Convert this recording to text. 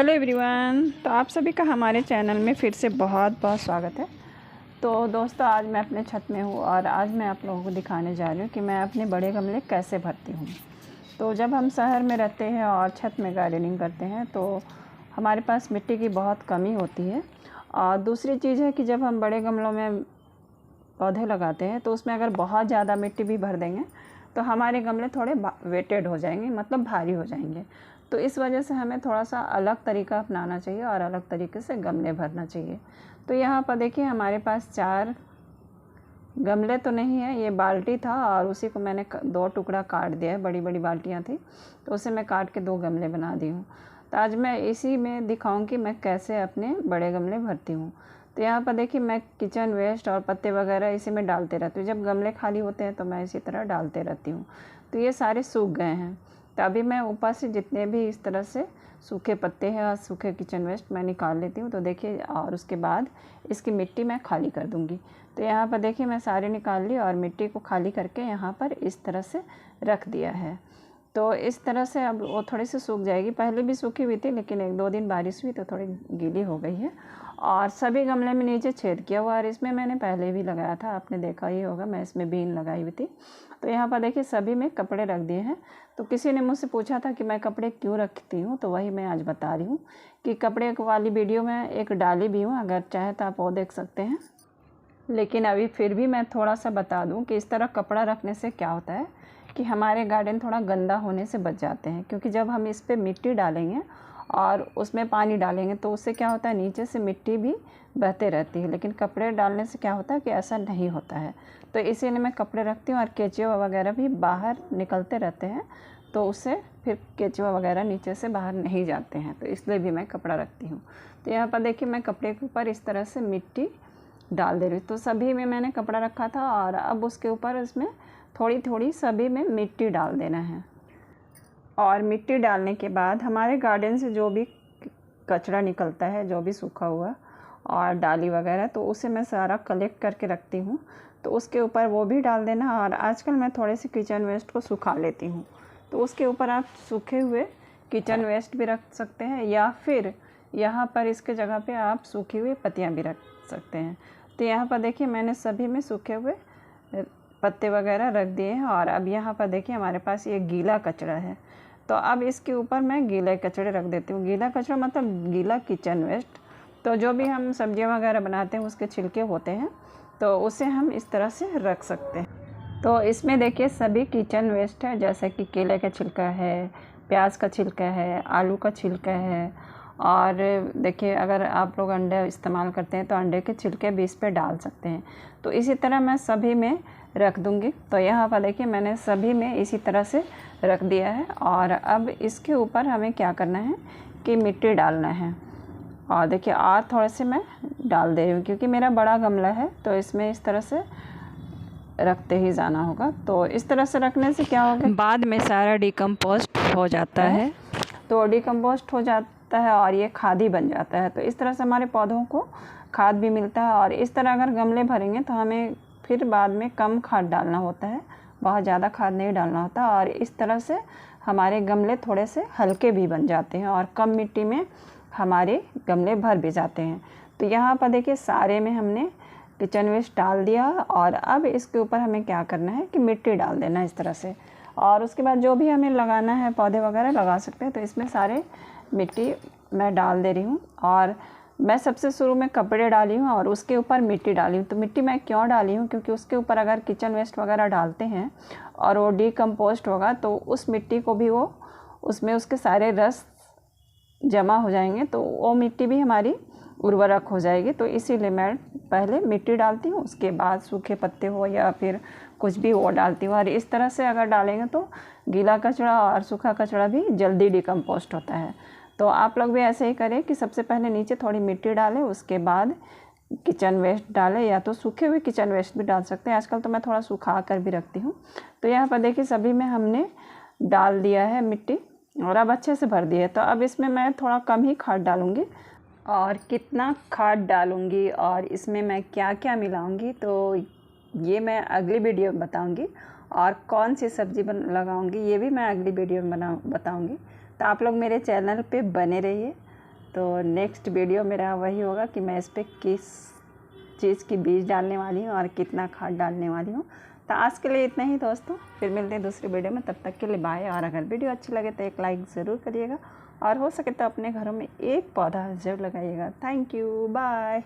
Hello everyone, तो आप सभी का हमारे चैनल में फिर से बहुत बहुत स्वागत है। तो दोस्तों, आज मैं अपने छत में हूँ और आज मैं आप लोगों को दिखाने जा रही हूँ कि मैं अपने बड़े गमले कैसे भरती हूँ। तो जब हम शहर में रहते हैं और छत में गार्डनिंग करते हैं तो हमारे पास मिट्टी की बहुत कमी होती है। और दूसरी चीज़ है कि जब हम बड़े गमलों में पौधे लगाते हैं तो उसमें अगर बहुत ज़्यादा मिट्टी भी भर देंगे तो हमारे गमले थोड़े वेटेड हो जाएंगे, मतलब भारी हो जाएंगे। तो इस वजह से हमें थोड़ा सा अलग तरीका अपनाना चाहिए और अलग तरीके से गमले भरना चाहिए। तो यहाँ पर देखिए, हमारे पास 4 गमले तो नहीं है, ये बाल्टी था और उसी को मैंने 2 टुकड़ा काट दिया है। बड़ी बड़ी बाल्टियाँ थी तो उसे मैं काट के 2 गमले बना दी हूँ। तो आज मैं इसी में दिखाऊँगी मैं कैसे अपने बड़े गमले भरती हूँ। तो यहाँ पर देखिए, मैं किचन वेस्ट और पत्ते वगैरह इसी में डालते रहती हूँ। जब गमले खाली होते हैं तो मैं इसी तरह डालते रहती हूँ। तो ये सारे सूख गए हैं, तो अभी मैं ऊपर से जितने भी इस तरह से सूखे पत्ते हैं और सूखे किचन वेस्ट मैं निकाल लेती हूँ। तो देखिए, और उसके बाद इसकी मिट्टी मैं खाली कर दूँगी। तो यहाँ पर देखिए, मैं सारे निकाल ली और मिट्टी को खाली करके यहाँ पर इस तरह से रख दिया है। तो इस तरह से अब वो थोड़ी सी सूख जाएगी। पहले भी सूखी हुई थी लेकिन 1-2 दिन बारिश हुई तो थोड़ी गीली हो गई है। और सभी गमले में नीचे छेद किया हुआ, और इसमें मैंने पहले भी लगाया था, आपने देखा ही होगा, मैं इसमें बीन लगाई हुई थी। तो यहाँ पर देखिए, सभी में कपड़े रख दिए हैं। तो किसी ने मुझसे पूछा था कि मैं कपड़े क्यों रखती हूँ, तो वही मैं आज बता रही हूँ कि कपड़े वाली वीडियो में एक डाली भी हूँ, अगर चाहे तो आप वो देख सकते हैं। लेकिन अभी फिर भी मैं थोड़ा सा बता दूँ कि इस तरह कपड़ा रखने से क्या होता है कि हमारे गार्डन थोड़ा गंदा होने से बच जाते हैं। क्योंकि जब हम इस पर मिट्टी डालेंगे और उसमें पानी डालेंगे तो उससे क्या होता है, नीचे से मिट्टी भी बहते रहती है। लेकिन कपड़े डालने से क्या होता है कि ऐसा नहीं होता है। तो इसीलिए मैं कपड़े रखती हूँ। और केंचुआ वगैरह भी बाहर निकलते रहते हैं तो उससे फिर केंचुआ वगैरह नीचे से बाहर नहीं जाते हैं, तो इसलिए भी मैं कपड़ा रखती हूँ। तो यहाँ पर देखिए, मैं कपड़े के ऊपर इस तरह से मिट्टी डाल दे रही हूँ। तो सभी में मैंने कपड़ा रखा था और अब उसके ऊपर इसमें थोड़ी थोड़ी सभी में मिट्टी डाल देना है। और मिट्टी डालने के बाद हमारे गार्डन से जो भी कचरा निकलता है, जो भी सूखा हुआ और डाली वगैरह, तो उसे मैं सारा कलेक्ट करके रखती हूँ। तो उसके ऊपर वो भी डाल देना। और आजकल मैं थोड़े से किचन वेस्ट को सुखा लेती हूँ, तो उसके ऊपर आप सूखे हुए किचन वेस्ट भी रख सकते हैं, या फिर यहाँ पर इसके जगह पे आप सूखी हुई पत्तियाँ भी रख सकते हैं। तो यहाँ पर देखिए, मैंने सभी में सूखे हुए पत्ते वगैरह रख दिए हैं। और अब यहाँ पर देखिए, हमारे पास ये गीला कचरा है, तो अब इसके ऊपर मैं गीले कचड़े रख देती हूँ। गीला कचरा मतलब गीला किचन वेस्ट। तो जो भी हम सब्जियाँ वगैरह बनाते हैं उसके छिलके होते हैं, तो उसे हम इस तरह से रख सकते हैं। तो इसमें देखिए, सभी किचन वेस्ट है, जैसे कि केले का छिलका है, प्याज का छिलका है, आलू का छिलका है। और देखिए, अगर आप लोग अंडे इस्तेमाल करते हैं तो अंडे के छिलके भी इस पर डाल सकते हैं। तो इसी तरह मैं सभी में रख दूंगी। तो यहाँ पर देखिए, मैंने सभी में इसी तरह से रख दिया है। और अब इसके ऊपर हमें क्या करना है कि मिट्टी डालना है। और देखिए, और थोड़े से मैं डाल दे रही हूँ क्योंकि मेरा बड़ा गमला है, तो इसमें इस तरह से रखते ही जाना होगा। तो इस तरह से रखने से क्या होगा, बाद में सारा डिकम्पोस्ट हो जाता है। तो डिकम्पोस्ट हो जाता है और ये खाद ही बन जाता है। तो इस तरह से हमारे पौधों को खाद भी मिलता है। और इस तरह अगर गमले भरेंगे तो हमें फिर बाद में कम खाद डालना होता है, बहुत ज़्यादा खाद नहीं डालना होता। और इस तरह से हमारे गमले थोड़े से हल्के भी बन जाते हैं और कम मिट्टी में हमारे गमले भर भी जाते हैं। तो यहाँ पर देखिए, सारे में हमने किचन वेस्ट डाल दिया। और अब इसके ऊपर हमें क्या करना है कि मिट्टी डाल देना इस तरह से। और उसके बाद जो भी हमें लगाना है, पौधे वगैरह लगा सकते हैं। तो इसमें सारे मिट्टी मैं डाल दे रही हूँ। और मैं सबसे शुरू में कपड़े डाली हूँ और उसके ऊपर मिट्टी डाली हूँ। तो मिट्टी मैं क्यों डाली हूँ, क्योंकि उसके ऊपर अगर किचन वेस्ट वगैरह डालते हैं और वो डिकम्पोस्ट होगा तो उस मिट्टी को भी वो उसमें उसके सारे रस जमा हो जाएंगे, तो वो मिट्टी भी हमारी उर्वरक हो जाएगी। तो इसीलिए मैं पहले मिट्टी डालती हूँ, उसके बाद सूखे पत्ते हो या फिर कुछ भी वो डालती हूँ। और इस तरह से अगर डालेंगे तो गीला कचरा और सूखा कचरा भी जल्दी डिकम्पोस्ट होता है। तो आप लोग भी ऐसे ही करें कि सबसे पहले नीचे थोड़ी मिट्टी डालें, उसके बाद किचन वेस्ट डालें, या तो सूखे हुए किचन वेस्ट भी डाल सकते हैं। आजकल तो मैं थोड़ा सुखा कर भी रखती हूँ। तो यहाँ पर देखिए, सभी में हमने डाल दिया है मिट्टी और अब अच्छे से भर दिया है। तो अब इसमें मैं थोड़ा कम ही खाद डालूँगी। और कितना खाद डालूँगी और इसमें मैं क्या क्या मिलाऊँगी तो ये मैं अगली वीडियो में बताऊँगी। और कौन सी सब्ज़ी लगाऊँगी ये भी मैं अगली वीडियो में बताऊँगी। तो आप लोग मेरे चैनल पे बने रहिए। तो नेक्स्ट वीडियो मेरा वही होगा कि मैं इस पर किस चीज़ की बीज डालने वाली हूँ और कितना खाद डालने वाली हूँ। तो आज के लिए इतना ही दोस्तों, फिर मिलते हैं दूसरी वीडियो में। तब तक के लिए बाय। और अगर वीडियो अच्छी लगे तो एक लाइक ज़रूर करिएगा और हो सके तो अपने घरों में एक पौधा ज़रूर लगाइएगा। Thank you, bye.